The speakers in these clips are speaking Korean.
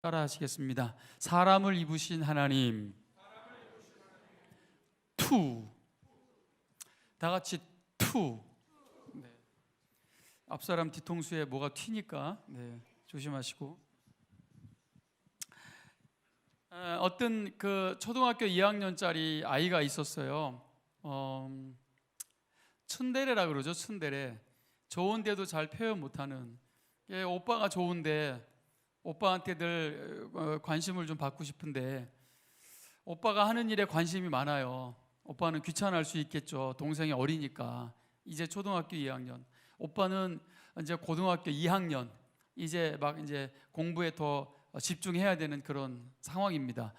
따라 하시겠습니다. 사람을 입으신 하나님. 투. 다 같이 투. 네. 앞사람 뒤통수에 뭐가 튀니까 조심하시고. 어떤 그 초등학교 2학년짜리 아이가 있었어요. 츤데레라 그러죠. 츤데레. 좋은데도 잘 표현 못하는. 오빠가 좋은데 오빠한테 늘 관심을 좀 받고 싶은데 오빠가 하는 일에 관심이 많아요. 오빠는 귀찮아할 수 있겠죠. 동생이 어리니까. 이제 초등학교 2학년. 오빠는 이제 고등학교 2학년. 이제 공부에 더 집중해야 되는 그런 상황입니다.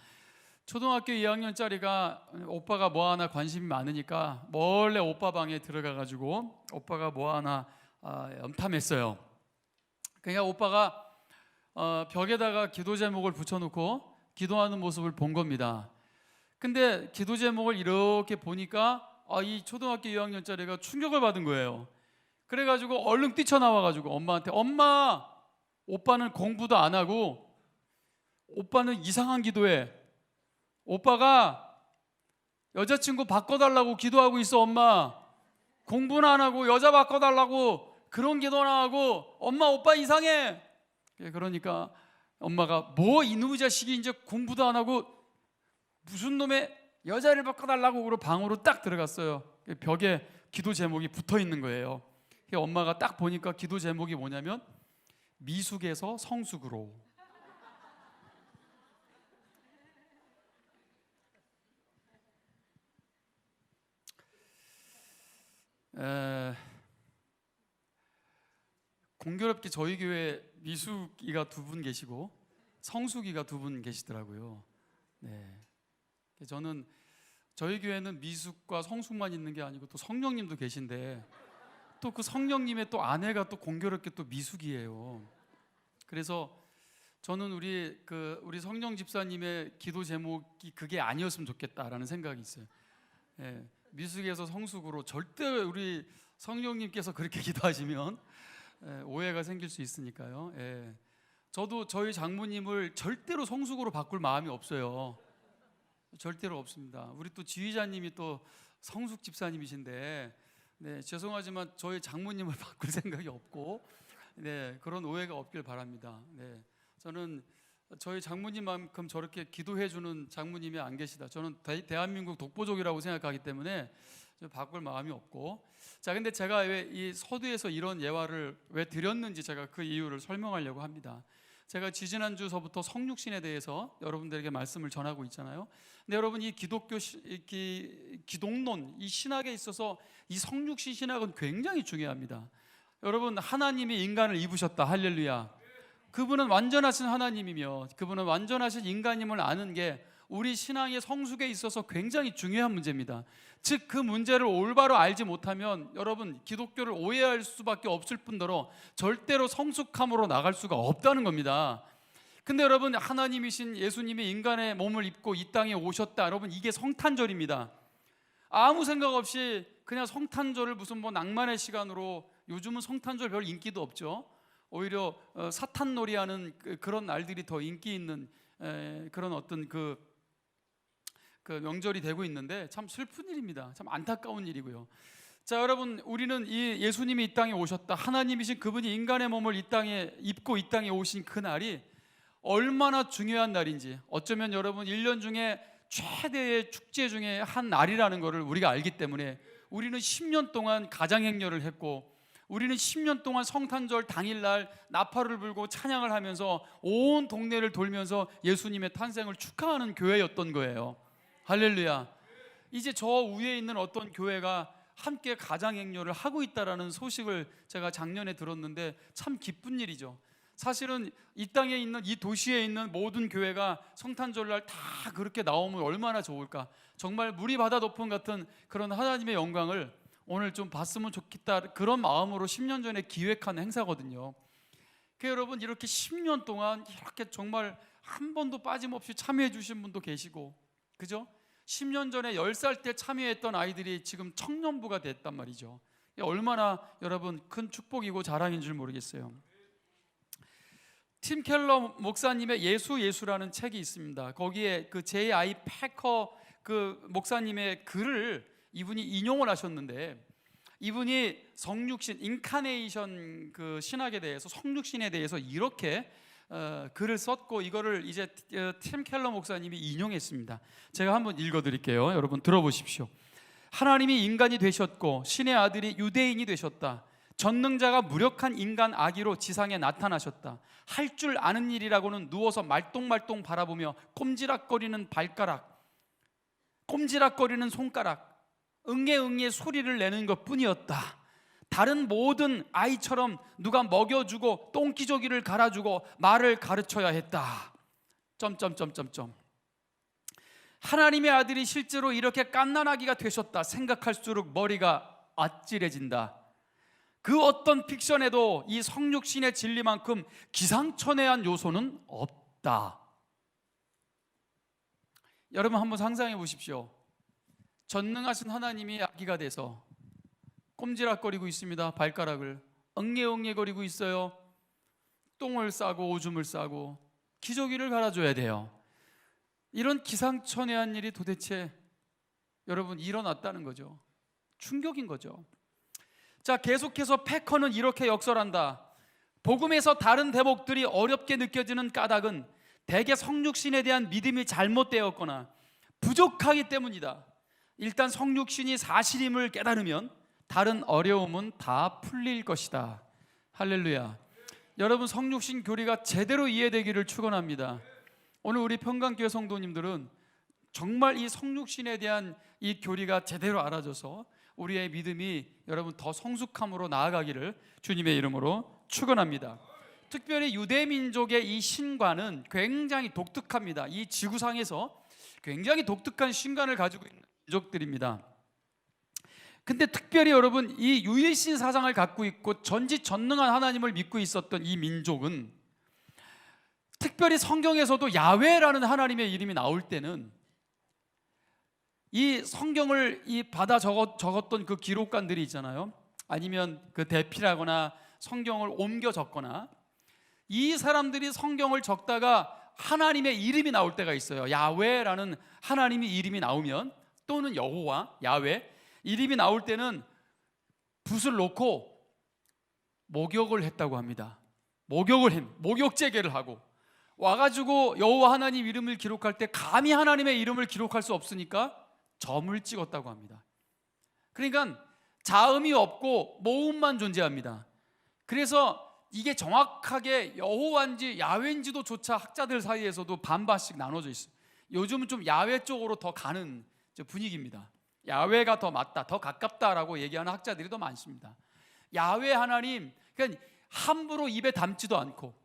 초등학교 2학년짜리가 오빠가 뭐 하나 관심이 많으니까 몰래 오빠 방에 들어가 가지고 오빠가 뭐 하나 염탐했어요. 그러니까 오빠가 벽에다가 기도 제목을 붙여놓고 기도하는 모습을 본 겁니다. 근데 기도 제목을 이렇게 보니까 이 초등학교 2학년짜리가 충격을 받은 거예요. 그래가지고 얼른 뛰쳐나와가지고 엄마한테, 엄마, 오빠는 공부도 안 하고 오빠는 이상한 기도해. 오빠가 여자친구 바꿔달라고 기도하고 있어. 엄마, 공부는 안 하고 여자 바꿔달라고 그런 기도나 하고, 엄마, 오빠 이상해. 그러니까 엄마가, 뭐 이놈의 자식이 이제 공부도 안 하고 무슨 놈의 여자를 바꿔달라고 그러고 방으로 딱 들어갔어요. 벽에 기도 제목이 붙어 있는 거예요. 엄마가 딱 보니까 기도 제목이 뭐냐면 미숙에서 성숙으로. 공교롭게 저희 교회 미숙이가 2분 계시고 성숙이가 2분 계시더라고요. 저는 저희 교회는 미숙과 성숙만 있는 게 아니고 또 성령님도 계신데 또 그 성령님의 또 아내가 또 공교롭게 또 미숙이에요. 그래서 저는 우리 성령 집사님의 기도 제목이 그게 아니었으면 좋겠다라는 생각이 있어요. 미숙에서 성숙으로. 절대 우리 성령님께서 그렇게 기도하시면 오해가 생길 수 있으니까요. 저도 저희 장모님을 절대로 성숙으로 바꿀 마음이 없어요. 절대로 없습니다. 우리 또 지휘자님이 또 성숙 집사님이신데 죄송하지만 저희 장모님을 바꿀 생각이 없고 그런 오해가 없길 바랍니다. 저는 저희 장모님만큼 저렇게 기도해주는 장모님이 안 계시다. 저는 대한민국 독보적이라고 생각하기 때문에 바꿀 마음이 없고. 자, 근데 제가 왜 이 서두에서 이런 예화를 왜 드렸는지 제가 그 이유를 설명하려고 합니다. 제가 지지난주서부터 성육신에 대해서 여러분들에게 말씀을 전하고 있잖아요. 근데 여러분, 이 기독교 기독론, 이 신학에 있어서 이 성육신 신학은 굉장히 중요합니다. 여러분, 하나님이 인간을 입으셨다. 할렐루야. 그분은 완전하신 하나님이며 그분은 완전하신 인간임을 아는 게 우리 신앙의 성숙에 있어서 굉장히 중요한 문제입니다. 즉, 그 문제를 올바로 알지 못하면 여러분, 기독교를 오해할 수밖에 없을 뿐더러 절대로 성숙함으로 나갈 수가 없다는 겁니다. 근데 여러분, 하나님이신 예수님이 인간의 몸을 입고 이 땅에 오셨다. 여러분, 이게 성탄절입니다. 아무 생각 없이 그냥 성탄절을 무슨 낭만의 시간으로, 요즘은 성탄절 별 인기도 없죠. 오히려 사탄놀이하는 그런 날들이 더 인기 있는 그런 어떤 그 명절이 되고 있는데 참 슬픈 일입니다. 참 안타까운 일이고요. 자, 여러분, 우리는 이 예수님이 이 땅에 오셨다. 하나님이신 그분이 인간의 몸을 이 땅에 입고 이 땅에 오신 그 날이 얼마나 중요한 날인지, 어쩌면 여러분 1년 중에 최대의 축제 중에 한 날이라는 것을 우리가 알기 때문에 우리는 10년 동안 가장행렬을 했고, 우리는 10년 동안 성탄절 당일날 나팔을 불고 찬양을 하면서 온 동네를 돌면서 예수님의 탄생을 축하하는 교회였던 거예요. 할렐루야. 이제 저 위에 있는 어떤 교회가 함께 가장행렬을 하고 있다라는 소식을 제가 작년에 들었는데 참 기쁜 일이죠. 사실은 이 땅에 있는, 이 도시에 있는 모든 교회가 성탄절날 다 그렇게 나오면 얼마나 좋을까. 정말 물이 바다 높은 같은 그런 하나님의 영광을 오늘 좀 봤으면 좋겠다, 그런 마음으로 10년 전에 기획한 행사거든요. 여러분, 이렇게 10년 동안 이렇게 정말 한 번도 빠짐없이 참여해 주신 분도 계시고, 그죠? 10년 전에 10살 때 참여했던 아이들이 지금 청년부가 됐단 말이죠. 얼마나 여러분 큰 축복이고 자랑인 줄 모르겠어요. 팀 켈러 목사님의 예수라는 책이 있습니다. 거기에 그 J.I. 패커 그 목사님의 글을 이분이 인용을 하셨는데, 이분이 성육신 인카네이션 그 신학에 대해서, 성육신에 대해서 이렇게 글을 썼고, 이거를 이제 팀 켈러 목사님이 인용했습니다. 제가 한번 읽어드릴게요. 여러분 들어보십시오. 하나님이 인간이 되셨고 신의 아들이 유대인이 되셨다. 전능자가 무력한 인간 아기로 지상에 나타나셨다. 할 줄 아는 일이라고는 누워서 말똥말똥 바라보며 꼼지락거리는 발가락, 꼼지락거리는 손가락, 응애응애 소리를 내는 것뿐이었다. 다른 모든 아이처럼 누가 먹여주고 똥기저귀를 갈아주고 말을 가르쳐야 했다. 점점점점점. 하나님의 아들이 실제로 이렇게 갓난아기가 되셨다 생각할수록 머리가 아찔해진다. 그 어떤 픽션에도 이 성육신의 진리만큼 기상천외한 요소는 없다. 여러분 한번 상상해 보십시오. 전능하신 하나님이 아기가 돼서 꼼지락거리고 있습니다. 발가락을 엉예엉예거리고 있어요. 똥을 싸고 오줌을 싸고 기저귀를 갈아줘야 돼요. 이런 기상천외한 일이 도대체 여러분 일어났다는 거죠. 충격인 거죠. 자, 계속해서 패커는 이렇게 역설한다. 복음에서 다른 대목들이 어렵게 느껴지는 까닭은 대개 성육신에 대한 믿음이 잘못되었거나 부족하기 때문이다. 일단 성육신이 사실임을 깨달으면 다른 어려움은 다 풀릴 것이다. 할렐루야. 여러분, 성육신 교리가 제대로 이해되기를 축원합니다. 오늘 우리 평강교회 성도님들은 정말 이 성육신에 대한 이 교리가 제대로 알아져서 우리의 믿음이 여러분 더 성숙함으로 나아가기를 주님의 이름으로 축원합니다. 특별히 유대 민족의 이 신관은 굉장히 독특합니다. 이 지구상에서 굉장히 독특한 신관을 가지고 있는 민족들입니다. 근데 특별히 여러분 이 유일신 사상을 갖고 있고 전지전능한 하나님을 믿고 있었던 이 민족은, 특별히 성경에서도 야훼라는 하나님의 이름이 나올 때는 이 성경을 받아 적었던 그 기록관들이 있잖아요. 아니면 그 대피라거나 성경을 옮겨 적거나, 이 사람들이 성경을 적다가 하나님의 이름이 나올 때가 있어요. 야훼라는 하나님의 이름이 나오면, 또는 여호와, 야훼 이름이 나올 때는 붓을 놓고 목욕을 했다고 합니다. 목욕제계를 하고 와가지고 여호와 하나님 이름을 기록할 때 감히 하나님의 이름을 기록할 수 없으니까 점을 찍었다고 합니다. 그러니까 자음이 없고 모음만 존재합니다. 그래서 이게 정확하게 여호와인지 야훼인지도 조차 학자들 사이에서도 반반씩 나눠져 있어요. 요즘은 좀 야훼 쪽으로 더 가는 분위기입니다. 야훼가 더 맞다, 더 가깝다라고 얘기하는 학자들이 더 많습니다. 야훼 하나님, 그러니까 함부로 입에 담지도 않고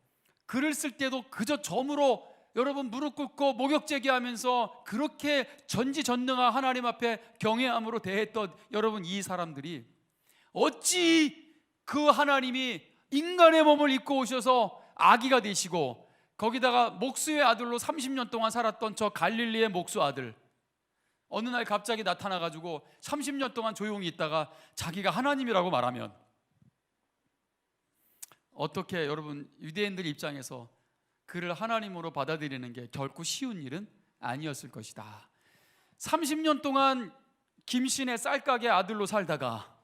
글을 쓸 때도 그저 점으로 여러분 무릎 꿇고 목욕제기하면서 그렇게 전지전능한 하나님 앞에 경외함으로 대했던 여러분 이 사람들이, 어찌 그 하나님이 인간의 몸을 입고 오셔서 아기가 되시고 거기다가 목수의 아들로 30년 동안 살았던 저 갈릴리의 목수 아들, 어느 날 갑자기 나타나가지고 30년 동안 조용히 있다가 자기가 하나님이라고 말하면 어떻게 여러분 유대인들 입장에서 그를 하나님으로 받아들이는 게 결코 쉬운 일은 아니었을 것이다. 30년 동안 김씨네 쌀가게 아들로 살다가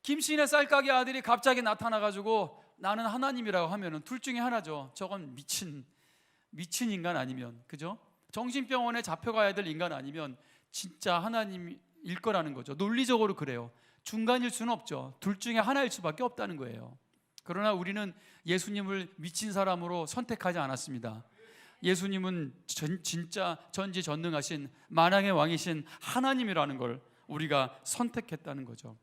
김씨네 쌀가게 아들이 갑자기 나타나가지고 나는 하나님이라고 하면은 둘 중에 하나죠. 저건 미친 인간 아니면, 그죠? 정신병원에 잡혀가야 될 인간 아니면 진짜 하나님일 거라는 거죠. 논리적으로 그래요. 중간일 수는 없죠. 둘 중에 하나일 수밖에 없다는 거예요. 그러나 우리는 예수님을 미친 사람으로 선택하지 않았습니다. 예수님은 진짜 전지전능하신 만왕의 왕이신 하나님이라는 걸 우리가 선택했다는 거죠.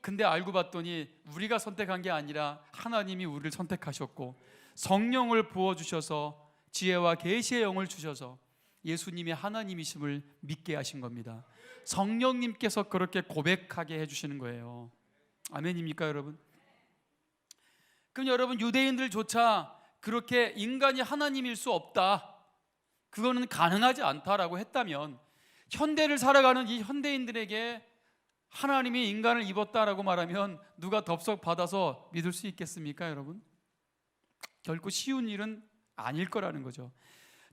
근데 알고 봤더니 우리가 선택한 게 아니라 하나님이 우리를 선택하셨고 성령을 부어주셔서 지혜와 계시의 영을 주셔서 예수님이 하나님이심을 믿게 하신 겁니다. 성령님께서 그렇게 고백하게 해주시는 거예요. 아멘입니까 여러분? 그럼 여러분 유대인들조차 그렇게 인간이 하나님일 수 없다, 그거는 가능하지 않다라고 했다면 현대를 살아가는 이 현대인들에게 하나님이 인간을 입었다라고 말하면 누가 덥석 받아서 믿을 수 있겠습니까 여러분? 결코 쉬운 일은 아닐 거라는 거죠.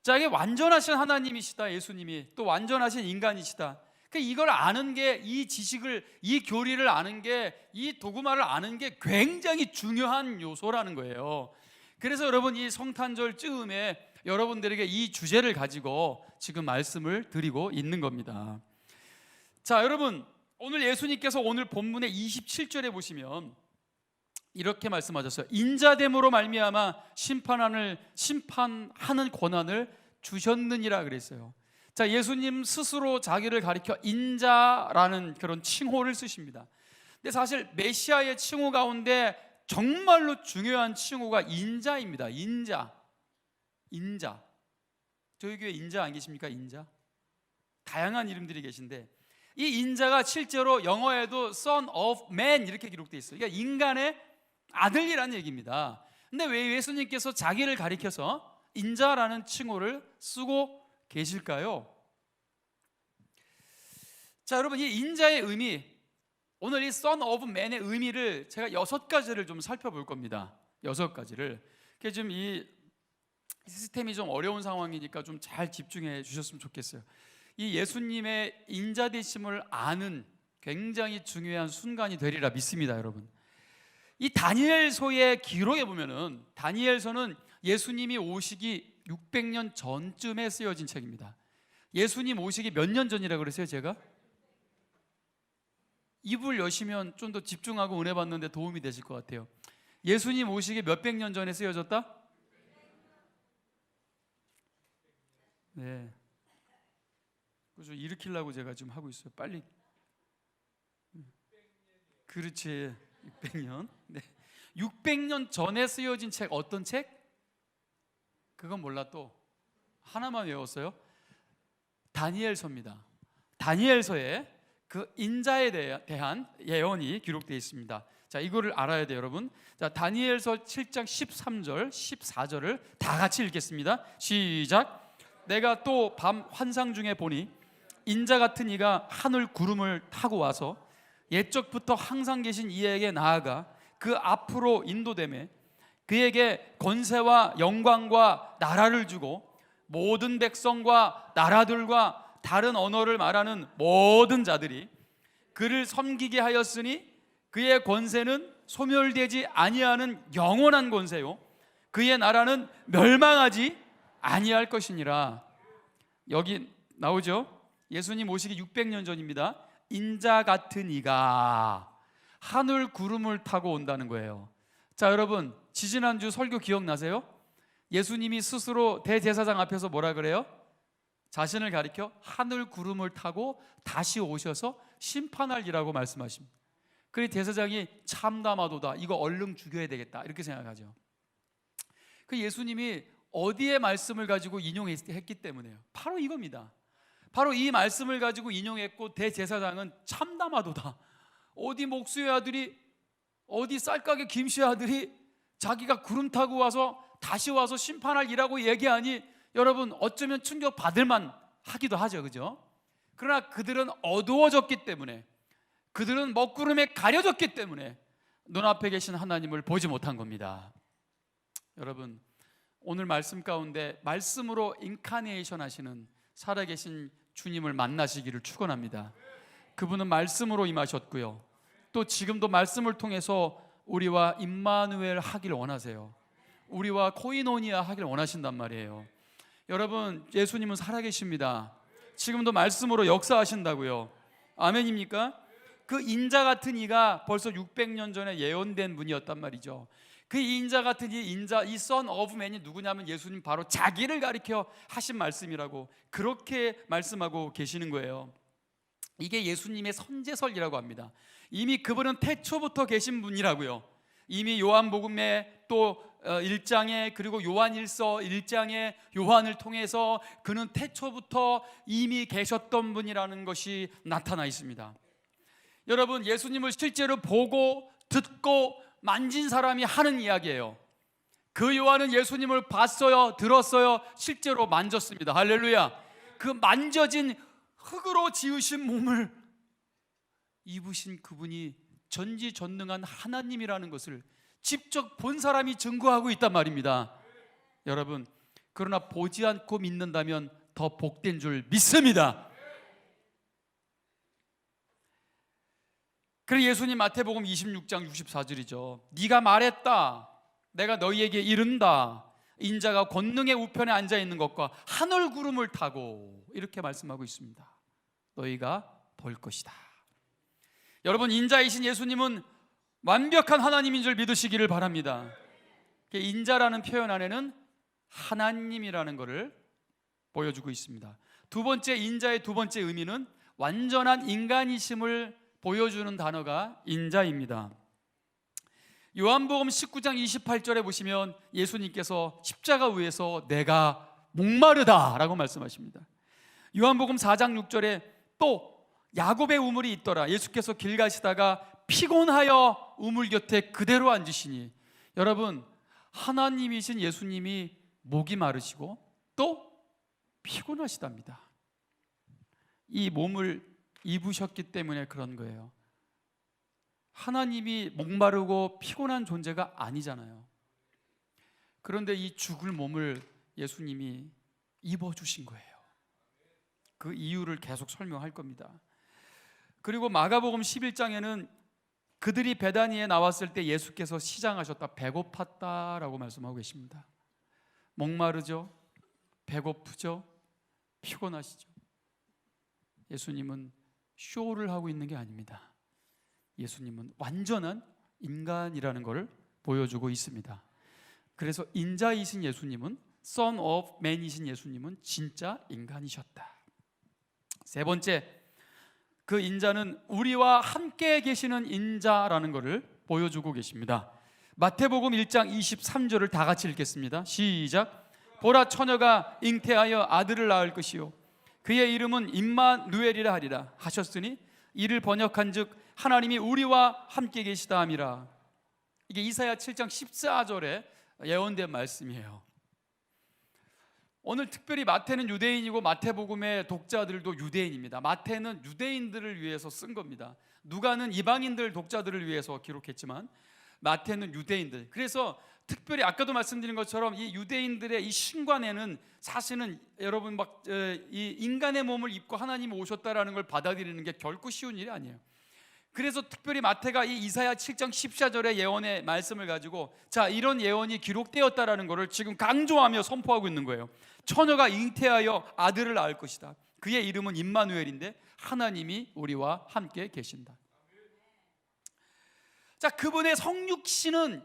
자, 이게 완전하신 하나님이시다, 예수님이. 또 완전하신 인간이시다. 그러니까 이걸 아는 게, 이 지식을, 이 교리를 아는 게, 이 도구마를 아는 게 굉장히 중요한 요소라는 거예요. 그래서 여러분, 이 성탄절 즈음에 여러분들에게 이 주제를 가지고 지금 말씀을 드리고 있는 겁니다. 자, 여러분, 오늘 예수님께서 오늘 본문의 27절에 보시면 이렇게 말씀하셨어요. 인자됨으로 말미암아 심판하는 권한을 주셨느니라 그랬어요. 자, 예수님 스스로 자기를 가리켜 인자라는 그런 칭호를 쓰십니다. 근데 사실 메시아의 칭호 가운데 정말로 중요한 칭호가 인자입니다. 인자. 저희 교회 인자 안 계십니까? 인자. 다양한 이름들이 계신데 이 인자가 실제로 영어에도 Son of Man 이렇게 기록되어 있어요. 그러니까 인간의 아들이라는 얘기입니다. 근데 왜 예수님께서 자기를 가리켜서 인자라는 칭호를 쓰고 계실까요? 자, 여러분, 이 인자의 의미, 오늘 이 Son of Man의 의미를 제가 6가지를 좀 살펴볼 겁니다. 6가지를. 그래서 지금 이 시스템이 좀 어려운 상황이니까 좀 잘 집중해 주셨으면 좋겠어요. 이 예수님의 인자되심을 아는 굉장히 중요한 순간이 되리라 믿습니다, 여러분. 이 다니엘서의 기록에 보면은 다니엘서는 예수님이 오시기 600년 전쯤에 쓰여진 책입니다. 예수님 오시기 몇 년 전이라고 그랬어요, 제가? 입을 여시면 좀 더 집중하고 은혜 받는데 도움이 되실 것 같아요. 예수님 오시기 몇백 년 전에 쓰여졌다? 네. 그래서 일으키려고 제가 지금 하고 있어요. 빨리. 그렇지. 600년. 네. 600년 전에 쓰여진 책, 어떤 책? 그건 몰라. 또 하나만 외웠어요. 다니엘서입니다. 다니엘서에 그 인자에 대한 예언이 기록되어 있습니다. 자, 이거를 알아야 돼요, 여러분. 자, 다니엘서 7장 13절, 14절을 다 같이 읽겠습니다. 시작. 내가 또 밤 환상 중에 보니 인자 같은 이가 하늘 구름을 타고 와서 옛적부터 항상 계신 이에게 나아가 그 앞으로 인도되매 그에게 권세와 영광과 나라를 주고 모든 백성과 나라들과 다른 언어를 말하는 모든 자들이 그를 섬기게 하였으니 그의 권세는 소멸되지 아니하는 영원한 권세요 그의 나라는 멸망하지 아니할 것이니라. 여기 나오죠? 예수님 오시기 600년 전입니다. 인자 같은 이가 하늘 구름을 타고 온다는 거예요. 자, 여러분, 지지난주 설교 기억나세요? 예수님이 스스로 대제사장 앞에서 뭐라 그래요? 자신을 가리켜 하늘 구름을 타고 다시 오셔서 심판하리라고 말씀하십니다. 그리고 대제사장이 참담하도다, 이거 얼른 죽여야 되겠다, 이렇게 생각하죠. 그 예수님이 어디에 말씀을 가지고 인용했기 때문에요. 바로 이겁니다. 바로 이 말씀을 가지고 인용했고 대제사장은 참담하도다, 어디 목수의 아들이, 어디 쌀가게 김씨의 아들이 자기가 구름 타고 와서 다시 와서 심판하리라고 얘기하니 여러분 어쩌면 충격 받을만 하기도 하죠, 그죠? 그러나 그들은 어두워졌기 때문에, 그들은 먹구름에 가려졌기 때문에 눈앞에 계신 하나님을 보지 못한 겁니다. 여러분, 오늘 말씀 가운데 말씀으로 인카네이션 하시는 살아계신 주님을 만나시기를 축원합니다. 그분은 말씀으로 임하셨고요, 또 지금도 말씀을 통해서 우리와 임마누엘 하길 원하세요. 우리와 코이노니아 하길 원하신단 말이에요. 여러분, 예수님은 살아계십니다. 지금도 말씀으로 역사하신다고요. 아멘입니까? 그 인자 같은 이가 벌써 600년 전에 예언된 분이었단 말이죠. 그 인자 같은 이 Son of Man이 누구냐면 예수님 바로 자기를 가리켜 하신 말씀이라고 그렇게 말씀하고 계시는 거예요. 이게 예수님의 선제설이라고 합니다. 이미 그분은 태초부터 계신 분이라고요. 이미 요한복음에 또 1장에, 그리고 요한일서 1장에 요한을 통해서 그는 태초부터 이미 계셨던 분이라는 것이 나타나 있습니다. 여러분, 예수님을 실제로 보고 듣고 만진 사람이 하는 이야기예요. 그 요한은 예수님을 봤어요, 들었어요, 실제로 만졌습니다. 할렐루야. 그 만져진 흙으로 지으신 몸을 입으신 그분이 전지전능한 하나님이라는 것을 직접 본 사람이 증거하고 있단 말입니다. 여러분, 그러나 보지 않고 믿는다면 더 복된 줄 믿습니다. 그래서 예수님 마태복음 26장 64절이죠. 네가 말했다. 내가 너희에게 이른다. 인자가 권능의 우편에 앉아 있는 것과 하늘 구름을 타고, 이렇게 말씀하고 있습니다. 너희가 볼 것이다. 여러분, 인자이신 예수님은 완벽한 하나님인 줄 믿으시기를 바랍니다. 인자라는 표현 안에는 하나님이라는 것을 보여주고 있습니다. 두 번째, 인자의 두 번째 의미는 완전한 인간이심을 보여주는 단어가 인자입니다. 요한복음 19장 28절에 보시면 예수님께서 십자가 위에서 내가 목마르다 라고 말씀하십니다. 요한복음 4장 6절에 또 야곱의 우물이 있더라. 예수께서 길 가시다가 피곤하여 우물 곁에 그대로 앉으시니, 여러분, 하나님이신 예수님이 목이 마르시고 또 피곤하시답니다. 이 몸을 입으셨기 때문에 그런 거예요. 하나님이 목마르고 피곤한 존재가 아니잖아요. 그런데 이 죽을 몸을 예수님이 입어주신 거예요. 그 이유를 계속 설명할 겁니다. 그리고 마가복음 11장에는 그들이 베다니에 나왔을 때 예수께서 시장하셨다. 배고팠다라고 말씀하고 계십니다. 목마르죠? 배고프죠? 피곤하시죠? 예수님은 쇼를 하고 있는 게 아닙니다. 예수님은 완전한 인간이라는 것을 보여주고 있습니다. 그래서 인자이신 예수님은, Son of Man이신 예수님은 진짜 인간이셨다. 세 번째, 그 인자는 우리와 함께 계시는 인자라는 것을 보여주고 계십니다. 마태복음 1장 23절을 다 같이 읽겠습니다. 시작. 보라, 처녀가 잉태하여 아들을 낳을 것이요 그의 이름은 임마누엘이라 하리라 하셨으니 이를 번역한즉 하나님이 우리와 함께 계시다 함이라. 이게 이사야 7장 14절에 예언된 말씀이에요. 오늘 특별히 마태는 유대인이고 마태복음의 독자들도 유대인입니다. 마태는 유대인들을 위해서 쓴 겁니다. 누가는 이방인들 독자들을 위해서 기록했지만 마태는 유대인들. 그래서 특별히 아까도 말씀드린 것처럼 이 유대인들의 이 신관에는 사실은 여러분 이 인간의 몸을 입고 하나님이 오셨다라는 걸 받아들이는 게 결코 쉬운 일이 아니에요. 그래서 특별히 마태가 이 이사야 7장 14절의 예언의 말씀을 가지고 자, 이런 예언이 기록되었다라는 것을 지금 강조하며 선포하고 있는 거예요. 처녀가 잉태하여 아들을 낳을 것이다. 그의 이름은 임마누엘인데 하나님이 우리와 함께 계신다. 자, 그분의 성육신은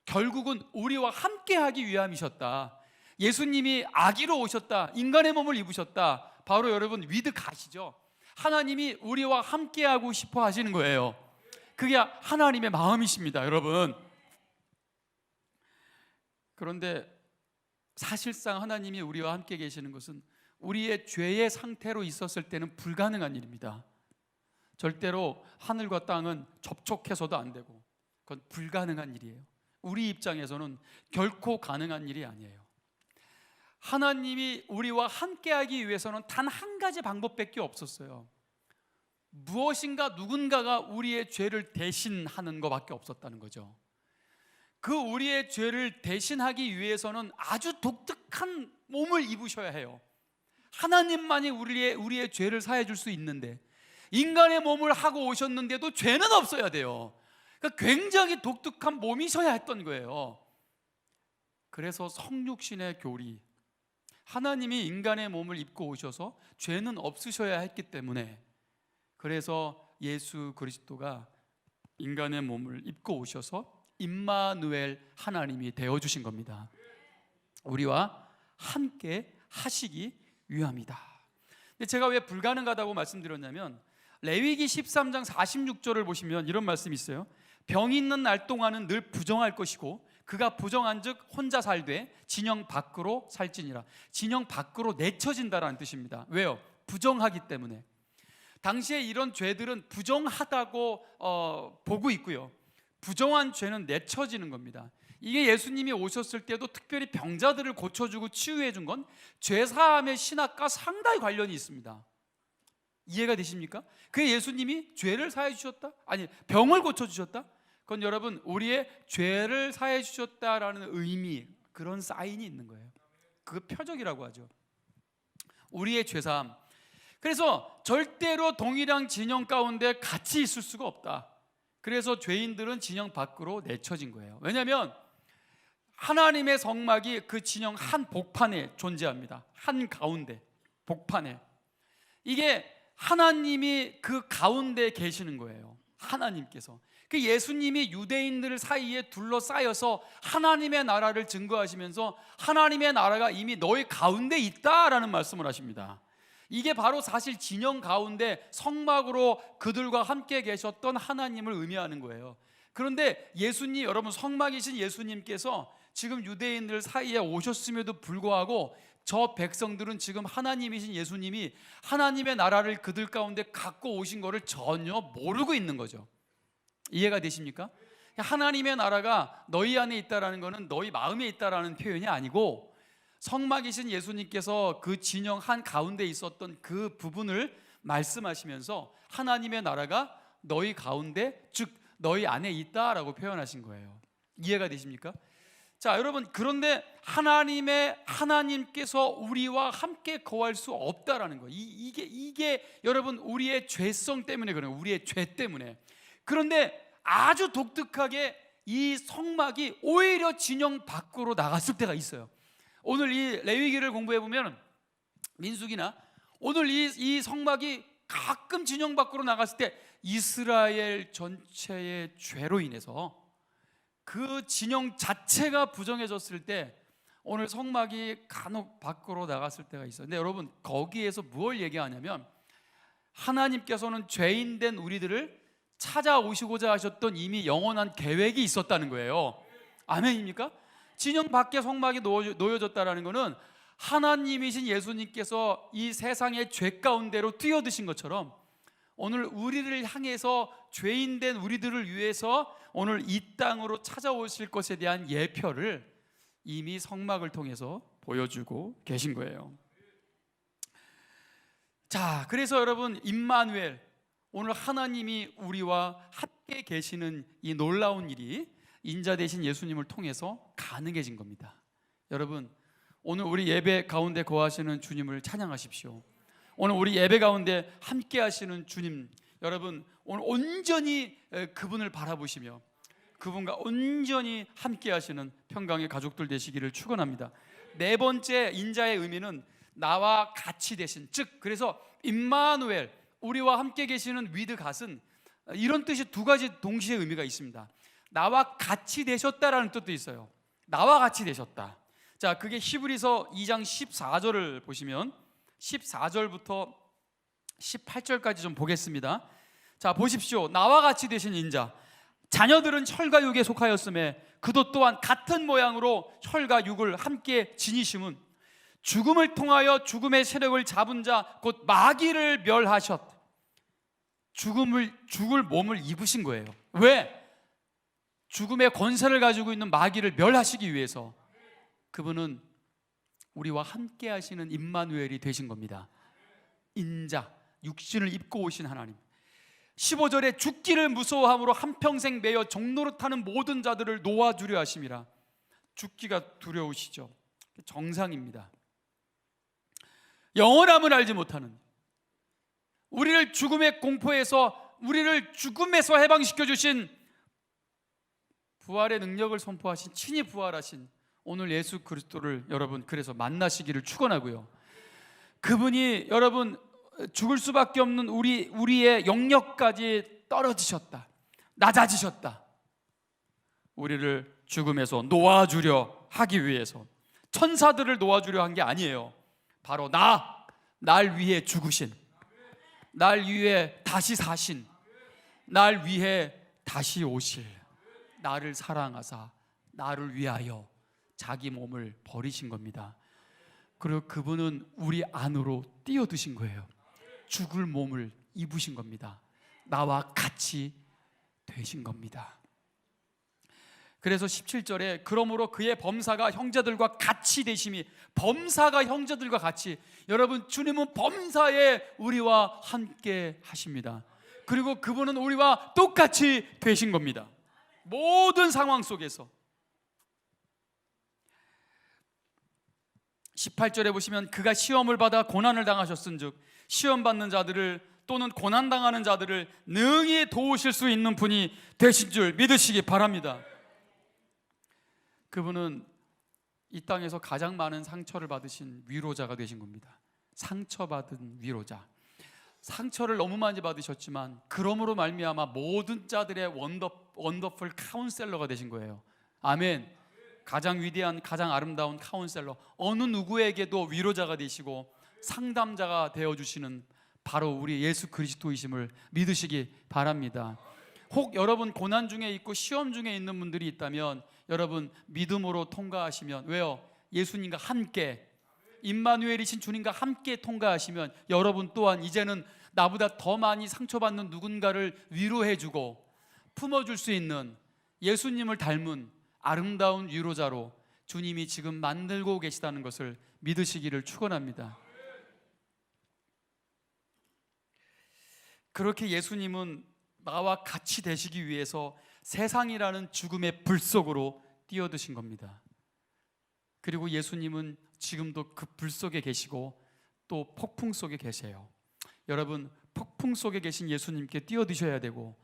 결국은 우리와 함께하기 위함이셨다. 예수님이 아기로 오셨다. 인간의 몸을 입으셨다. 바로 여러분 위득하시죠. 하나님이 우리와 함께하고 싶어 하시는 거예요. 그게 하나님의 마음이십니다, 여러분. 그런데 사실상 하나님이 우리와 함께 계시는 것은 우리의 죄의 상태로 있었을 때는 불가능한 일입니다. 절대로 하늘과 땅은 접촉해서도 안 되고 그건 불가능한 일이에요. 우리 입장에서는 결코 가능한 일이 아니에요. 하나님이 우리와 함께하기 위해서는 단 한 가지 방법밖에 없었어요. 무엇인가 누군가가 우리의 죄를 대신하는 것밖에 없었다는 거죠. 그 우리의 죄를 대신하기 위해서는 아주 독특한 몸을 입으셔야 해요. 하나님만이 우리의 죄를 사해 줄 수 있는데 인간의 몸을 하고 오셨는데도 죄는 없어야 돼요. 그러니까 굉장히 독특한 몸이셔야 했던 거예요. 그래서 성육신의 교리, 하나님이 인간의 몸을 입고 오셔서 죄는 없으셔야 했기 때문에 그래서 예수 그리스도가 인간의 몸을 입고 오셔서 임마누엘 하나님이 되어주신 겁니다. 우리와 함께 하시기 위함이다. 근데 제가 왜 불가능하다고 말씀드렸냐면 레위기 13장 46절을 보시면 이런 말씀이 있어요. 병이 있는 날 동안은 늘 부정할 것이고 그가 부정한즉 혼자 살되 진영 밖으로 살지니라. 진영 밖으로 내쳐진다라는 뜻입니다. 왜요? 부정하기 때문에. 당시에 이런 죄들은 부정하다고 보고 있고요. 부정한 죄는 내쳐지는 겁니다. 이게 예수님이 오셨을 때도 특별히 병자들을 고쳐주고 치유해 준 건 죄사함의 신학과 상당히 관련이 있습니다. 이해가 되십니까? 그 예수님이 죄를 사해 주셨다? 아니, 병을 고쳐 주셨다? 그건 여러분 우리의 죄를 사해 주셨다라는 의미, 그런 사인이 있는 거예요. 그 표적이라고 하죠. 우리의 죄사함. 그래서 절대로 동일한 진영 가운데 같이 있을 수가 없다. 그래서 죄인들은 진영 밖으로 내쳐진 거예요. 왜냐하면 하나님의 성막이 그 진영 한 복판에 존재합니다. 한 가운데 복판에. 이게 하나님이 그 가운데 계시는 거예요. 하나님께서. 그 예수님이 유대인들 사이에 둘러싸여서 하나님의 나라를 증거하시면서 하나님의 나라가 이미 너희 가운데 있다라는 말씀을 하십니다. 이게 바로 사실 진영 가운데 성막으로 그들과 함께 계셨던 하나님을 의미하는 거예요. 그런데 예수님, 여러분 성막이신 예수님께서 지금 유대인들 사이에 오셨음에도 불구하고 저 백성들은 지금 하나님이신 예수님이 하나님의 나라를 그들 가운데 갖고 오신 것을 전혀 모르고 있는 거죠. 이해가 되십니까? 하나님의 나라가 너희 안에 있다라는 것은 너희 마음에 있다라는 표현이 아니고 성막이신 예수님께서 그 진영 한 가운데 있었던 그 부분을 말씀하시면서 하나님의 나라가 너희 가운데, 즉 너희 안에 있다라고 표현하신 거예요. 이해가 되십니까? 자, 여러분, 그런데 하나님께서 우리와 함께 거할 수 없다라는 거예요. 이게 여러분 우리의 죄성 때문에 그래요. 우리의 죄 때문에. 그런데 아주 독특하게 이 성막이 오히려 진영 밖으로 나갔을 때가 있어요. 오늘 이 레위기를 공부해 보면 민수기나 오늘 이 성막이 가끔 진영 밖으로 나갔을 때 이스라엘 전체의 죄로 인해서 그 진영 자체가 부정해졌을 때 오늘 성막이 간혹 밖으로 나갔을 때가 있어요. 근데 여러분 거기에서 뭘 얘기하냐면 하나님께서는 죄인된 우리들을 찾아오시고자 하셨던 이미 영원한 계획이 있었다는 거예요. 아멘입니까? 진영 밖에 성막이 놓여졌다는 것은 하나님이신 예수님께서 이 세상의 죄 가운데로 뛰어드신 것처럼 오늘 우리를 향해서 죄인된 우리들을 위해서 오늘 이 땅으로 찾아오실 것에 대한 예표를 이미 성막을 통해서 보여주고 계신 거예요. 자, 그래서 여러분 임마누엘, 오늘 하나님이 우리와 함께 계시는 이 놀라운 일이 인자 되신 예수님을 통해서 가능해진 겁니다. 여러분 오늘 우리 예배 가운데 거하시는 주님을 찬양하십시오. 오늘 우리 예배 가운데 함께 하시는 주님, 여러분 오늘 온전히 그분을 바라보시며 그분과 온전히 함께 하시는 평강의 가족들 되시기를 축원합니다. 네 번째 인자의 의미는 나와 같이 되신, 즉 그래서 임마누엘, 우리와 함께 계시는 위드 갓은 이런 뜻이 두 가지 동시에 의미가 있습니다. 나와 같이 되셨다라는 뜻도 있어요. 나와 같이 되셨다. 자, 그게 히브리서 2장 14절을 보시면 14절부터 18절까지 좀 보겠습니다. 자, 보십시오. 나와 같이 되신 인자, 자녀들은 혈과 육에 속하였음에 그도 또한 같은 모양으로 혈과 육을 함께 지니심은 죽음을 통하여 죽음의 세력을 잡은 자 곧 마귀를 멸하셨. 죽을 몸을 입으신 거예요. 왜? 죽음의 권세를 가지고 있는 마귀를 멸하시기 위해서. 그분은 우리와 함께 하시는 임마누엘이 되신 겁니다. 인자, 육신을 입고 오신 하나님. 15절에 죽기를 무서워함으로 한평생 매여 종노릇하는 모든 자들을 놓아주려 하심이라. 죽기가 두려우시죠. 정상입니다. 영원함을 알지 못하는, 우리를 죽음의 공포에서, 우리를 죽음에서 해방시켜 주신, 부활의 능력을 선포하신, 친히 부활하신 오늘 예수 그리스도를 여러분 그래서 만나시기를 축원하고요. 그분이 여러분 죽을 수밖에 없는 우리의 영역까지 떨어지셨다, 낮아지셨다. 우리를 죽음에서 놓아주려 하기 위해서, 천사들을 놓아주려 한 게 아니에요. 바로 날 위해 죽으신, 날 위해 다시 사신, 날 위해 다시 오실, 나를 사랑하사 나를 위하여 자기 몸을 버리신 겁니다. 그리고 그분은 우리 안으로 뛰어드신 거예요. 죽을 몸을 입으신 겁니다. 나와 같이 되신 겁니다. 그래서 17절에 그러므로 그의 범사가 형제들과 같이 되심이, 범사가 형제들과 같이, 여러분 주님은 범사에 우리와 함께 하십니다. 그리고 그분은 우리와 똑같이 되신 겁니다. 모든 상황 속에서 18절에 보시면 그가 시험을 받아 고난을 당하셨은즉 시험 받는 자들을 또는 고난 당하는 자들을 능히 도우실 수 있는 분이 되신 줄 믿으시기 바랍니다. 그분은 이 땅에서 가장 많은 상처를 받으신 위로자가 되신 겁니다. 상처받은 위로자. 상처를 너무 많이 받으셨지만 그러므로 말미암아 모든 자들의 원더풀 카운셀러가 되신 거예요. 아멘. 가장 위대한, 가장 아름다운 카운셀러, 어느 누구에게도 위로자가 되시고 상담자가 되어주시는 바로 우리 예수 그리스도이심을 믿으시기 바랍니다. 혹 여러분 고난 중에 있고 시험 중에 있는 분들이 있다면 여러분 믿음으로 통과하시면, 왜요? 예수님과 함께, 임마누엘이신 주님과 함께 통과하시면 여러분 또한 이제는 나보다 더 많이 상처받는 누군가를 위로해주고 품어줄 수 있는 예수님을 닮은 아름다운 위로자로 주님이 지금 만들고 계시다는 것을 믿으시기를 축원합니다. 그렇게 예수님은 나와 같이 되시기 위해서 세상이라는 죽음의 불 속으로 뛰어드신 겁니다. 그리고 예수님은 지금도 그 불 속에 계시고 또 폭풍 속에 계세요. 여러분, 폭풍 속에 계신 예수님께 뛰어드셔야 되고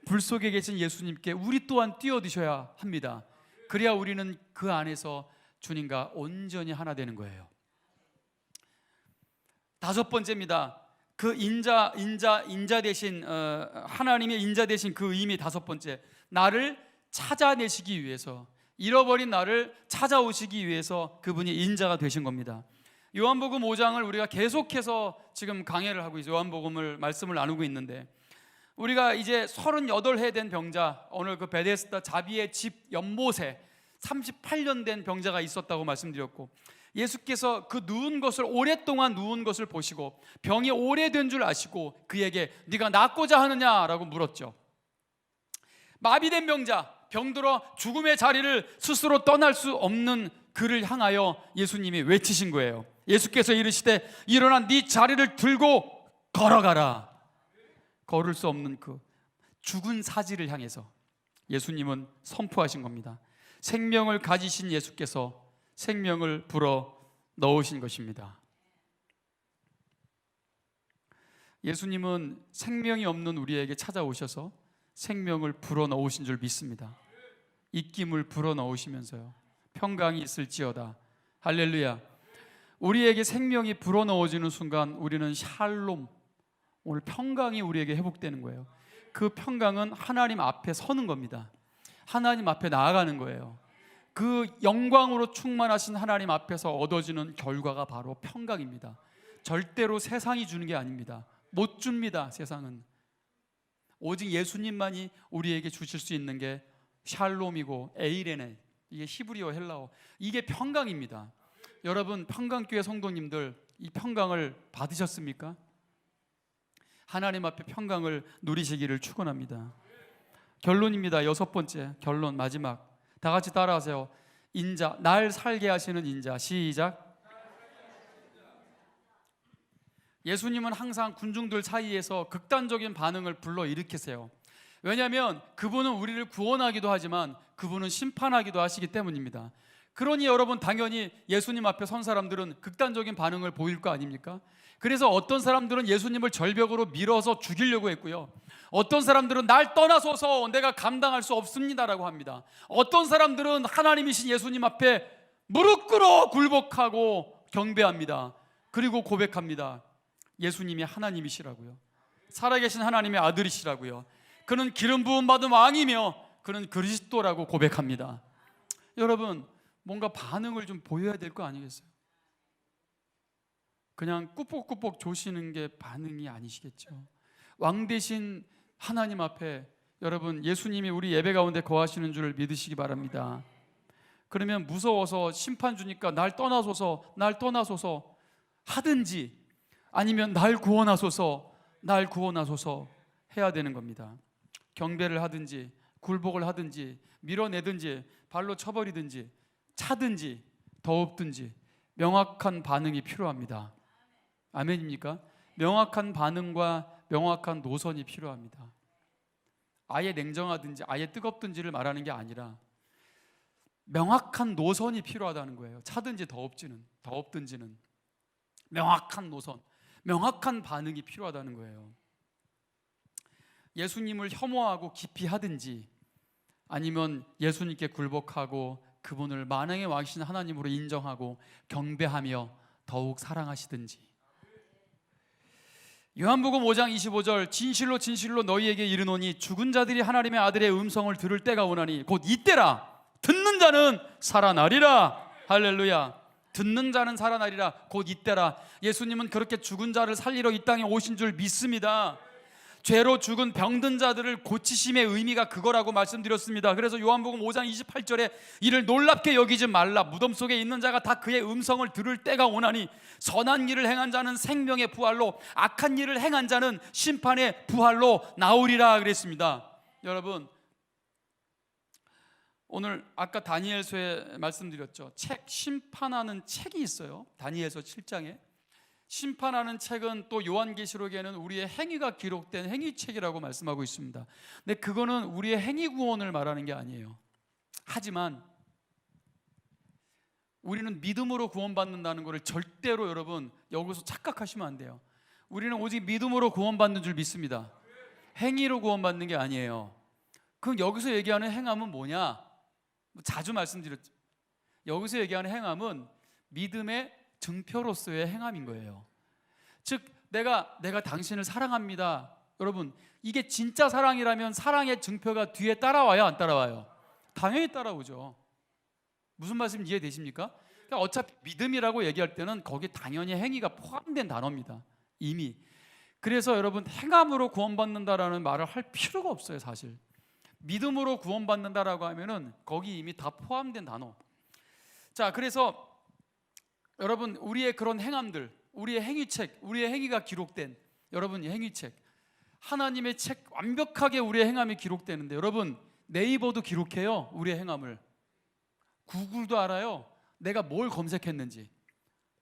불 속에 계신 예수님께 우리 또한 뛰어드셔야 합니다. 그래야 우리는 그 안에서 주님과 온전히 하나 되는 거예요. 다섯 번째입니다. 그 인자 대신 하나님의 인자 대신 그 의미 다섯 번째, 나를 찾아내시기 위해서, 잃어버린 나를 찾아오시기 위해서 그분이 인자가 되신 겁니다. 요한복음 5장을 우리가 계속해서 지금 강해를 하고 있어요. 요한복음을 말씀을 나누고 있는데 우리가 이제 38해 된 병자, 오늘 그 베데스다 자비의 집 연못에 38년 된 병자가 있었다고 말씀드렸고, 예수께서 그 누운 것을, 오랫동안 누운 것을 보시고 병이 오래된 줄 아시고 그에게 네가 낫고자 하느냐라고 물었죠. 마비된 병자, 병들어 죽음의 자리를 스스로 떠날 수 없는 그를 향하여 예수님이 외치신 거예요. 예수께서 이르시되 일어나 네 자리를 들고 걸어가라. 걸을 수 없는 그 죽은 사지를 향해서 예수님은 선포하신 겁니다. 생명을 가지신 예수께서 생명을 불어 넣으신 것입니다. 예수님은 생명이 없는 우리에게 찾아오셔서 생명을 불어 넣으신 줄 믿습니다. 입김을 불어 넣으시면서요, 평강이 있을지어다. 할렐루야. 우리에게 생명이 불어 넣어지는 순간 우리는 샬롬, 오늘 평강이 우리에게 회복되는 거예요. 그 평강은 하나님 앞에 서는 겁니다. 하나님 앞에 나아가는 거예요. 그 영광으로 충만하신 하나님 앞에서 얻어지는 결과가 바로 평강입니다. 절대로 세상이 주는 게 아닙니다. 못 줍니다. 세상은. 오직 예수님만이 우리에게 주실 수 있는 게 샬롬이고 에이레네, 이게 히브리어 헬라어, 이게 평강입니다. 여러분, 평강교회 성도님들 이 평강을 받으셨습니까? 하나님 앞에 평강을 누리시기를 축원합니다. 결론입니다. 여섯 번째 결론, 마지막. 다 같이 따라하세요. 인자, 날 살게 하시는 인자. 시작. 예수님은 항상 군중들 사이에서 극단적인 반응을 불러일으키세요. 왜냐하면 그분은 우리를 구원하기도 하지만 그분은 심판하기도 하시기 때문입니다. 그러니 여러분, 당연히 예수님 앞에 선 사람들은 극단적인 반응을 보일 거 아닙니까? 그래서 어떤 사람들은 예수님을 절벽으로 밀어서 죽이려고 했고요, 어떤 사람들은 날 떠나소서 내가 감당할 수 없습니다라고 합니다. 어떤 사람들은 하나님이신 예수님 앞에 무릎 꿇어 굴복하고 경배합니다. 그리고 고백합니다. 예수님이 하나님이시라고요, 살아계신 하나님의 아들이시라고요, 그는 기름 부음 받은 왕이며 그는 그리스도라고 고백합니다. 여러분, 뭔가 반응을 좀 보여야 될 거 아니겠어요? 그냥 꾸벅꾸벅 조시는 게 반응이 아니시겠죠. 왕 대신 하나님 앞에 여러분, 예수님이 우리 예배 가운데 거하시는 줄 믿으시기 바랍니다. 그러면 무서워서 심판 주니까 날 떠나소서 하든지, 아니면 날 구원하소서 해야 되는 겁니다. 경배를 하든지 굴복을 하든지 밀어내든지 발로 쳐버리든지 차든지 더없든지 명확한 반응이 필요합니다. 아멘입니까? 명확한 반응과 명확한 노선이 필요합니다. 아예 냉정하든지 아예 뜨겁든지를 말하는 게 아니라 명확한 노선이 필요하다는 거예요. 차든지 더웁든지는 명확한 노선, 명확한 반응이 필요하다는 거예요. 예수님을 혐오하고 기피하든지 아니면 예수님께 굴복하고 그분을 만왕의 왕이신 하나님으로 인정하고 경배하며 더욱 사랑하시든지. 요한복음 5장 25절 진실로 진실로 너희에게 이르노니 죽은 자들이 하나님의 아들의 음성을 들을 때가 오나니 곧 이때라. 듣는 자는 살아나리라. 할렐루야. 듣는 자는 살아나리라. 곧 이때라. 예수님은 그렇게 죽은 자를 살리러 이 땅에 오신 줄 믿습니다. 죄로 죽은 병든 자들을 고치심의 의미가 그거라고 말씀드렸습니다. 그래서 요한복음 5장 28절에 이를 놀랍게 여기지 말라. 무덤 속에 있는 자가 다 그의 음성을 들을 때가 오나니 선한 일을 행한 자는 생명의 부활로 악한 일을 행한 자는 심판의 부활로 나오리라 그랬습니다. 여러분, 오늘 아까 다니엘서에 말씀드렸죠. 책 심판하는 책이 있어요. 다니엘서 7장에 심판하는 책은 또 요한계시록에는 우리의 행위가 기록된 행위책이라고 말씀하고 있습니다. 근데 그거는 우리의 행위 구원을 말하는 게 아니에요. 하지만 우리는 믿음으로 구원받는다는 것을 절대로 여러분 여기서 착각하시면 안 돼요. 우리는 오직 믿음으로 구원받는 줄 믿습니다. 행위로 구원받는 게 아니에요. 그럼 여기서 얘기하는 행함은 뭐냐? 자주 말씀드렸죠. 여기서 얘기하는 행함은 믿음의 증표로서의 행함인 거예요. 즉 내가 당신을 사랑합니다. 여러분, 이게 진짜 사랑이라면 사랑의 증표가 뒤에 따라와요, 안 따라와요? 당연히 따라오죠. 무슨 말씀 이해되십니까? 그러니까 어차피 믿음이라고 얘기할 때는 거기에 당연히 행위가 포함된 단어입니다. 이미. 그래서 여러분, 행함으로 구원받는다라는 말을 할 필요가 없어요. 사실 믿음으로 구원받는다라고 하면은 거기 이미 다 포함된 단어. 자, 그래서 여러분, 우리의 그런 행함들, 우리의 행위책, 우리의 행위가 기록된 여러분 행위책, 하나님의 책, 완벽하게 우리의 행함이 기록되는데 여러분, 네이버도 기록해요. 우리의 행함을. 구글도 알아요. 내가 뭘 검색했는지.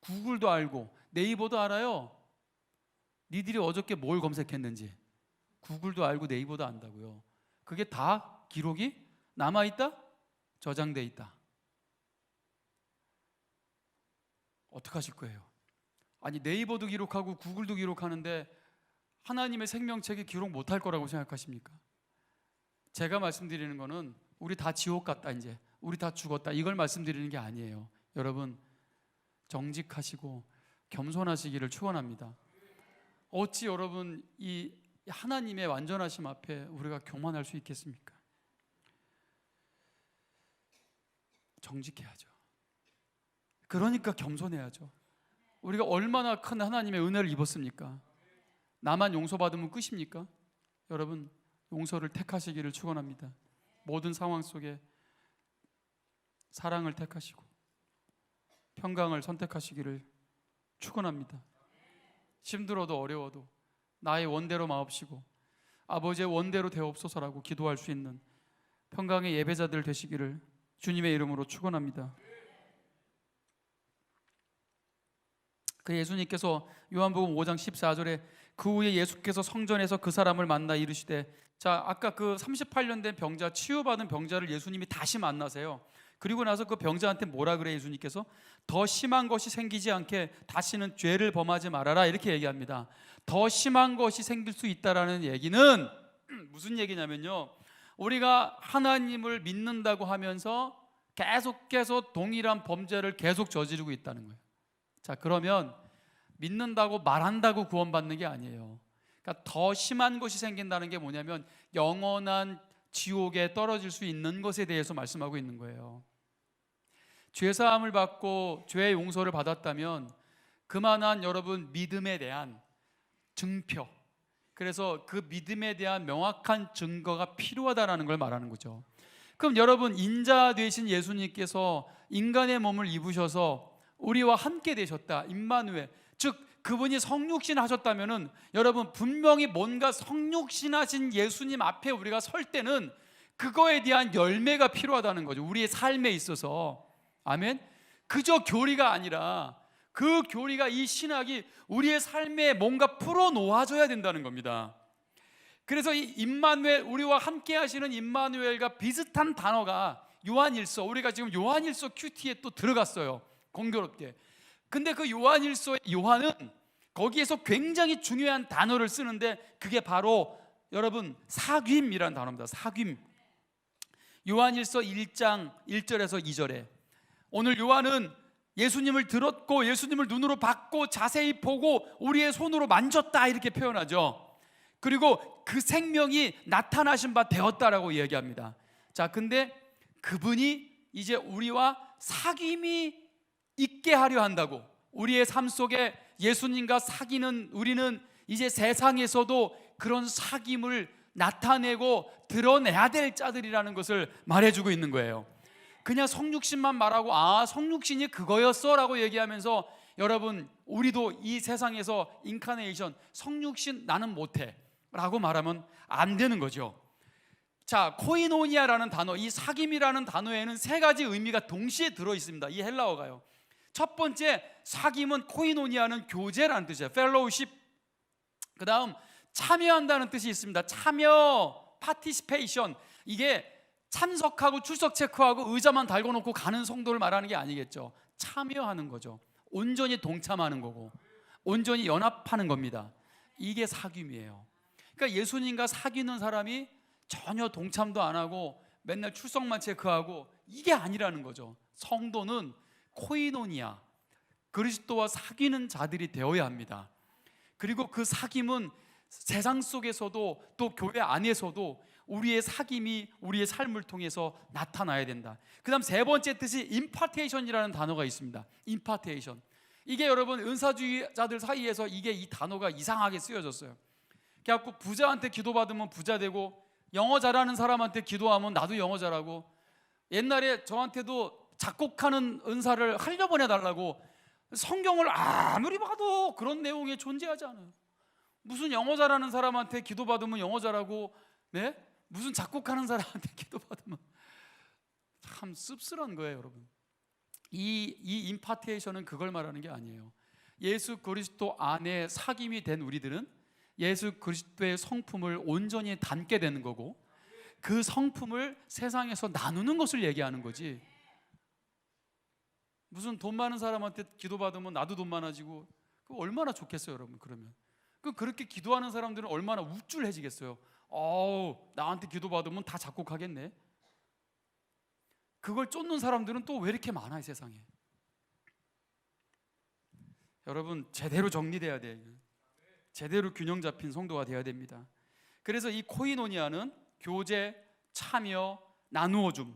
구글도 알고 네이버도 알아요. 니들이 어저께 뭘 검색했는지. 구글도 알고 네이버도 안다고요. 그게 다 기록이 남아있다? 저장돼 있다. 어떡하실 거예요? 아니, 네이버도 기록하고 구글도 기록하는데 하나님의 생명책에 기록 못할 거라고 생각하십니까? 제가 말씀드리는 거는 우리 다 지옥 갔다, 이제 우리 다 죽었다, 이걸 말씀드리는 게 아니에요. 여러분, 정직하시고 겸손하시기를 축원합니다. 어찌 여러분 이 하나님의 완전하심 앞에 우리가 교만할 수 있겠습니까? 정직해야죠. 그러니까 겸손해야죠. 우리가 얼마나 큰 하나님의 은혜를 입었습니까? 나만 용서받으면 끝입니까? 여러분, 용서를 택하시기를 축원합니다. 모든 상황 속에 사랑을 택하시고 평강을 선택하시기를 축원합니다. 힘들어도 어려워도 나의 원대로 마옵시고 아버지의 원대로 되옵소서라고 기도할 수 있는 평강의 예배자들 되시기를 주님의 이름으로 축원합니다. 그 예수님께서 요한복음 5장 14절에 그 후에 예수께서 성전에서 그 사람을 만나 이르시되, 자, 아까 그 38년 된 병자, 치유받은 병자를 예수님이 다시 만나세요. 그리고 나서 그 병자한테 뭐라 그래? 예수님께서 더 심한 것이 생기지 않게 다시는 죄를 범하지 말아라, 이렇게 얘기합니다. 더 심한 것이 생길 수 있다라는 얘기는 무슨 얘기냐면요, 우리가 하나님을 믿는다고 하면서 계속해서 동일한 범죄를 계속 저지르고 있다는 거예요. 자, 그러면 믿는다고 말한다고 구원받는 게 아니에요. 그러니까 더 심한 것이 생긴다는 게 뭐냐면 영원한 지옥에 떨어질 수 있는 것에 대해서 말씀하고 있는 거예요. 죄사함을 받고 죄의 용서를 받았다면 그만한 여러분 믿음에 대한 증표, 그래서 그 믿음에 대한 명확한 증거가 필요하다는 걸 말하는 거죠. 그럼 여러분, 인자 되신 예수님께서 인간의 몸을 입으셔서 우리와 함께 되셨다, 임마누엘, 즉 그분이 성육신 하셨다면은 여러분, 분명히 뭔가 성육신 하신 예수님 앞에 우리가 설 때는 그거에 대한 열매가 필요하다는 거죠. 우리의 삶에 있어서. 아멘. 그저 교리가 아니라 그 교리가, 이 신학이 우리의 삶에 뭔가 풀어 놓아져야 된다는 겁니다. 그래서 이 임마누엘, 우리와 함께 하시는 임마누엘과 비슷한 단어가 요한일서, 우리가 지금 요한일서 큐티에 또 들어갔어요, 공교롭게. 근데 그 요한일서의 요한은 거기에서 굉장히 중요한 단어를 쓰는데 그게 바로 여러분 사귐이라는 단어입니다. 사귐. 요한일서 1장 1절에서 2절에 오늘 요한은 예수님을 들었고 예수님을 눈으로 봤고 자세히 보고 우리의 손으로 만졌다 이렇게 표현하죠. 그리고 그 생명이 나타나신 바 되었다라고 이야기합니다. 자, 근데 그분이 이제 우리와 사귐이 있게 하려 한다고, 우리의 삶 속에 예수님과 사귀는 우리는 이제 세상에서도 그런 사귐을 나타내고 드러내야 될 자들이라는 것을 말해주고 있는 거예요. 그냥 성육신만 말하고 성육신이 그거였어 라고 얘기하면서 여러분 우리도 이 세상에서 인카네이션 성육신 나는 못해 라고 말하면 안 되는 거죠. 자, 코이노니아라는 단어, 이 사귐이라는 단어에는 세 가지 의미가 동시에 들어있습니다. 이 헬라어가요. 첫 번째 사귐은, 코이노니아는 교제라는 뜻이에요. 펠로우십. 그 다음 참여한다는 뜻이 있습니다. 참여, 파티시페이션. 이게 참석하고 출석 체크하고 의자만 달고 놓고 가는 성도를 말하는 게 아니겠죠. 참여하는 거죠. 온전히 동참하는 거고 온전히 연합하는 겁니다. 이게 사귐이에요. 그러니까 예수님과 사귀는 사람이 전혀 동참도 안 하고 맨날 출석만 체크하고 이게 아니라는 거죠. 성도는 코이노니아, 그리스도와 사귀는 자들이 되어야 합니다. 그리고 그 사귐은 세상 속에서도 또 교회 안에서도 우리의 사귐이 우리의 삶을 통해서 나타나야 된다. 그 다음 세 번째 뜻이 임파테이션이라는 단어가 있습니다. 임파테이션. 이게 여러분 은사주의자들 사이에서 이 단어가 이상하게 쓰여졌어요. 그래갖고 부자한테 기도받으면 부자 되고 영어 잘하는 사람한테 기도하면 나도 영어 잘하고, 옛날에 저한테도 작곡하는 은사를 흘려보내달라고, 성경을 아무리 봐도 그런 내용이 존재하지 않아요. 무슨 영어 잘하는 사람한테 기도받으면 영어 잘하고, 네? 무슨 작곡하는 사람한테 기도받으면, 참 씁쓸한 거예요, 여러분. 이 임파테이션은 그걸 말하는 게 아니에요. 예수 그리스도 안에 사귐이 된 우리들은 예수 그리스도의 성품을 온전히 담게 되는 거고, 그 성품을 세상에서 나누는 것을 얘기하는 거지. 무슨 돈 많은 사람한테 기도받으면 나도 돈 많아지고, 그거 얼마나 좋겠어요, 여러분. 그러면 그렇게 기도하는 사람들은 얼마나 우쭐해지겠어요. 나한테 기도받으면 다 작곡하겠네. 그걸 쫓는 사람들은 또 왜 이렇게 많아, 이 세상에. 여러분, 제대로 정리돼야 돼요. 제대로 균형 잡힌 성도가 되어야 됩니다. 그래서 이 코이노니아는 교제, 참여, 나누어줌.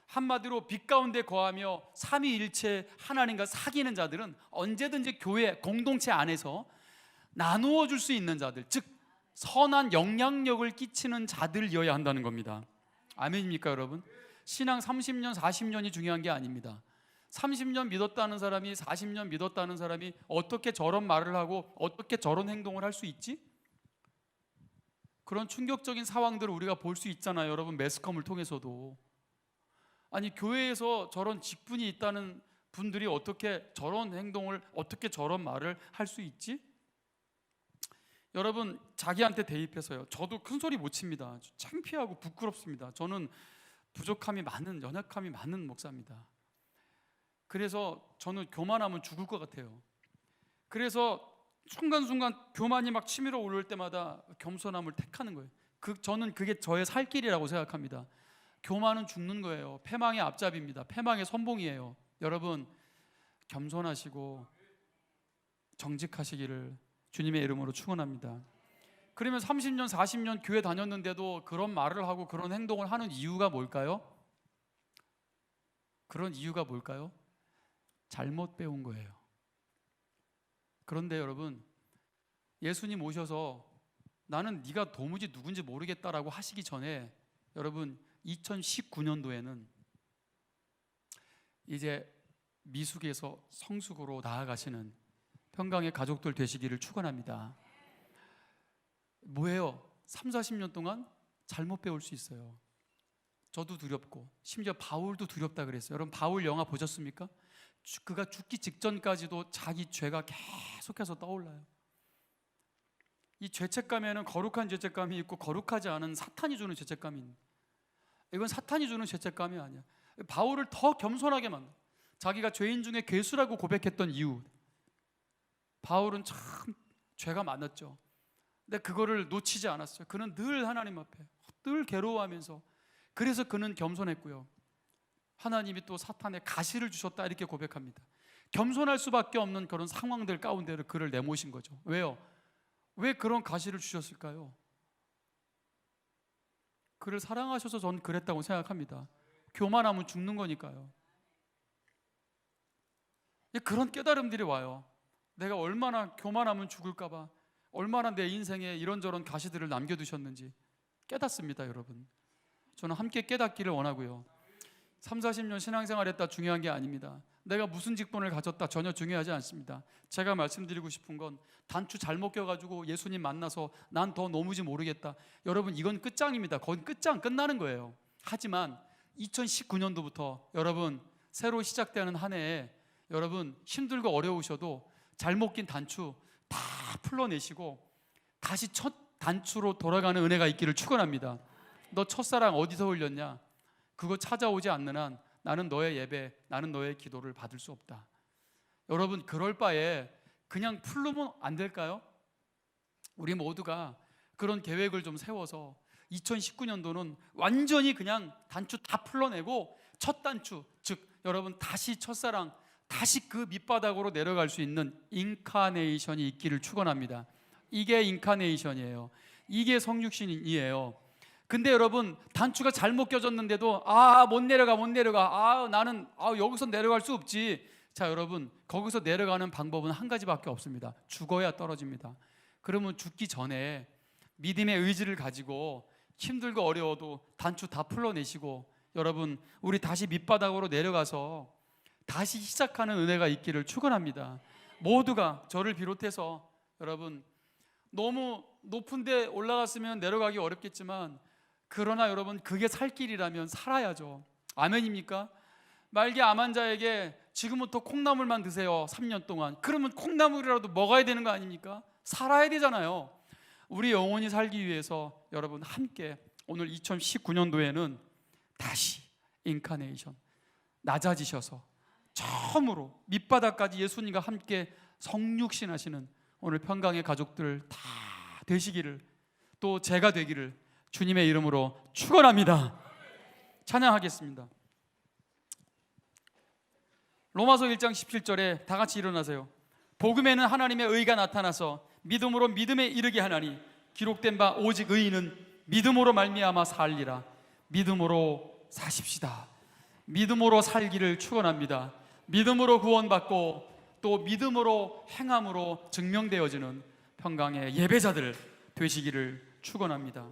한마디로 빛 가운데 거하며 삼위일체 하나님과 사귀는 자들은 언제든지 교회 공동체 안에서 나누어 줄 수 있는 자들, 즉 선한 영향력을 끼치는 자들이어야 한다는 겁니다. 아멘입니까, 여러분? 신앙 30년, 40년이 중요한 게 아닙니다. 30년 믿었다는 사람이 40년 믿었다는 사람이 어떻게 저런 말을 하고 어떻게 저런 행동을 할 수 있지? 그런 충격적인 상황들을 우리가 볼 수 있잖아요, 여러분. 매스컴을 통해서도. 아니, 교회에서 저런 직분이 있다는 분들이 어떻게 저런 행동을, 어떻게 저런 말을 할 수 있지? 여러분, 자기한테 대입해서요, 저도 큰 소리 못 칩니다. 창피하고 부끄럽습니다. 저는 부족함이 많은, 연약함이 많은 목사입니다. 그래서 저는 교만하면 죽을 것 같아요. 그래서 순간순간 교만이 막 치밀어 오를 때마다 겸손함을 택하는 거예요. 저는 그게 저의 살 길이라고 생각합니다. 교만은 죽는 거예요. 패망의 앞잡이입니다. 패망의 선봉이에요. 여러분, 겸손하시고 정직하시기를 주님의 이름으로 축원합니다. 그러면 30년, 40년 교회 다녔는데도 그런 말을 하고 그런 행동을 하는 이유가 뭘까요? 그런 이유가 뭘까요? 잘못 배운 거예요. 그런데 여러분, 예수님 오셔서 나는 네가 도무지 누군지 모르겠다라고 하시기 전에, 여러분 2019년도에는 이제 미숙에서 성숙으로 나아가시는 평강의 가족들 되시기를 축원합니다. 뭐예요? 3, 40년 동안 잘못 배울 수 있어요. 저도 두렵고, 심지어 바울도 두렵다 그랬어요. 여러분, 바울 영화 보셨습니까? 그가 죽기 직전까지도 자기 죄가 계속해서 떠올라요. 이 죄책감에는 거룩한 죄책감이 있고 거룩하지 않은 사탄이 주는 죄책감이 있는, 이건 사탄이 주는 죄책감이 아니야. 바울을 더 겸손하게 만나. 자기가 죄인 중에 괴수라고 고백했던 이유, 바울은 참 죄가 많았죠. 근데 그거를 놓치지 않았어요. 그는 늘 하나님 앞에 늘 괴로워하면서, 그래서 그는 겸손했고요. 하나님이 또 사탄의 가시를 주셨다 이렇게 고백합니다. 겸손할 수밖에 없는 그런 상황들 가운데를 그를 내모신 거죠. 왜요? 왜 그런 가시를 주셨을까요? 그를 사랑하셔서 저는 그랬다고 생각합니다. 교만하면 죽는 거니까요. 그런 깨달음들이 와요. 내가 얼마나 교만하면 죽을까 봐, 얼마나 내 인생에 이런저런 가시들을 남겨두셨는지 깨닫습니다. 여러분, 저는 함께 깨닫기를 원하고요. 3, 40년 신앙생활 했다 중요한 게 아닙니다. 내가 무슨 직분을 가졌다 전혀 중요하지 않습니다. 제가 말씀드리고 싶은 건 단추 잘못 껴가지고 예수님 만나서 난 더 너무지 모르겠다, 여러분 이건 끝장입니다. 거긴 끝장, 끝나는 거예요. 하지만 2019년도부터 여러분 새로 시작되는 한 해에 여러분 힘들고 어려우셔도 잘못 낀 단추 다 풀러내시고 다시 첫 단추로 돌아가는 은혜가 있기를 축원합니다. 너 첫사랑 어디서 흘렸냐? 그거 찾아오지 않는 한 나는 너의 예배, 나는 너의 기도를 받을 수 없다. 여러분, 그럴 바에 그냥 풀르면 안 될까요? 우리 모두가 그런 계획을 좀 세워서 2019년도는 완전히 그냥 단추 다 풀러내고 첫 단추, 즉 여러분 다시 첫사랑, 다시 그 밑바닥으로 내려갈 수 있는 인카네이션이 있기를 축원합니다. 이게 인카네이션이에요. 이게 성육신이에요. 근데 여러분 단추가 잘못 껴졌는데도 못 내려가. 나는 여기서 내려갈 수 없지. 자, 여러분 거기서 내려가는 방법은 한 가지밖에 없습니다. 죽어야 떨어집니다. 그러면 죽기 전에 믿음의 의지를 가지고 힘들고 어려워도 단추 다 풀러내시고 여러분 우리 다시 밑바닥으로 내려가서 다시 시작하는 은혜가 있기를 축원합니다. 모두가 저를 비롯해서 여러분 너무 높은 데 올라갔으면 내려가기 어렵겠지만, 그러나 여러분 그게 살 길이라면 살아야죠. 아멘입니까? 말기 암 환자에게 지금부터 콩나물만 드세요 3년 동안. 그러면 콩나물이라도 먹어야 되는 거 아닙니까? 살아야 되잖아요. 우리 영혼이 살기 위해서 여러분 함께 오늘 2019년도에는 다시 인카네이션, 낮아지셔서 처음으로 밑바닥까지 예수님과 함께 성육신하시는 오늘 평강의 가족들 다 되시기를, 또 제가 되기를 주님의 이름으로 축원합니다. 찬양하겠습니다. 로마서 1장 17절에 다 같이 일어나세요. 복음에는 하나님의 의가 나타나서 믿음으로 믿음에 이르게 하나니 기록된 바 오직 의인은 믿음으로 말미암아 살리라. 믿음으로 사십시다. 믿음으로 살기를 축원합니다. 믿음으로 구원받고 또 믿음으로 행함으로 증명되어지는 평강의 예배자들 되시기를 축원합니다.